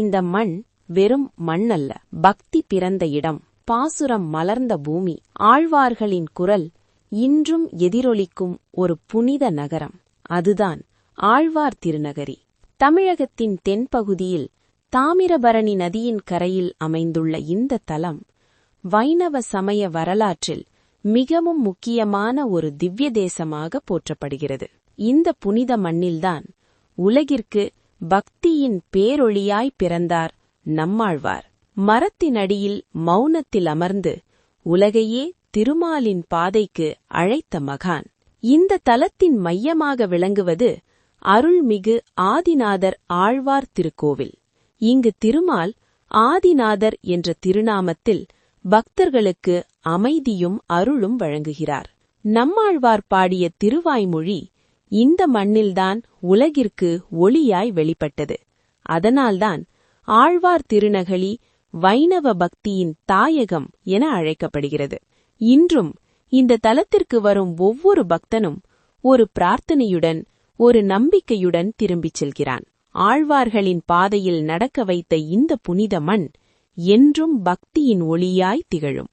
இந்த மண் வெறும் மண்ணல்ல, பக்தி பிறந்த இடம், பாசுரம் மலர்ந்த பூமி, ஆழ்வார்களின் குரல் இன்றும் எதிரொலிக்கும் ஒரு புனித நகரம். அதுதான் ஆழ்வார் திருநகரி. தமிழகத்தின் தென்பகுதியில் தாமிரபரணி நதியின் கரையில் அமைந்துள்ள இந்த தலம் வைணவ சமய வரலாற்றில் மிகவும் முக்கியமான ஒரு திவ்ய தேசமாக போற்றப்படுகிறது. இந்த புனித மண்ணில்தான் உலகிற்கு பக்தியின் பேரொளியாய் பிறந்தார் நம்மாழ்வார். மரத்தினடியில் மௌனத்தில் அமர்ந்து உலகையே திருமாலின் பாதைக்கு அழைத்த மகான். இந்த தலத்தின் மையமாக விளங்குவது அருள்மிகு ஆதிநாதர் ஆழ்வார் திருக்கோவில். இங்கு திருமால் ஆதிநாதர் என்ற திருநாமத்தில் பக்தர்களுக்கு அமைதியும் அருளும் வழங்குகிறார். நம்மாழ்வார் பாடிய திருவாய்மொழி இந்த மண்ணில்தான் உலகிற்கு ஒளியாய் வெளிப்பட்டது. அதனால்தான் ஆழ்வார் திருநகரி வைணவ பக்தியின் தாயகம் என அழைக்கப்படுகிறது. இன்றும் இந்த தலத்திற்கு வரும் ஒவ்வொரு பக்தனும் ஒரு பிரார்த்தனையுடன், ஒரு நம்பிக்கையுடன் திரும்பிச் செல்கிறான். ஆழ்வார்களின் பாதையில் நடக்க வைத்த இந்த புனித மண் என்றும் பக்தியின் ஒளியாய் திகழும்.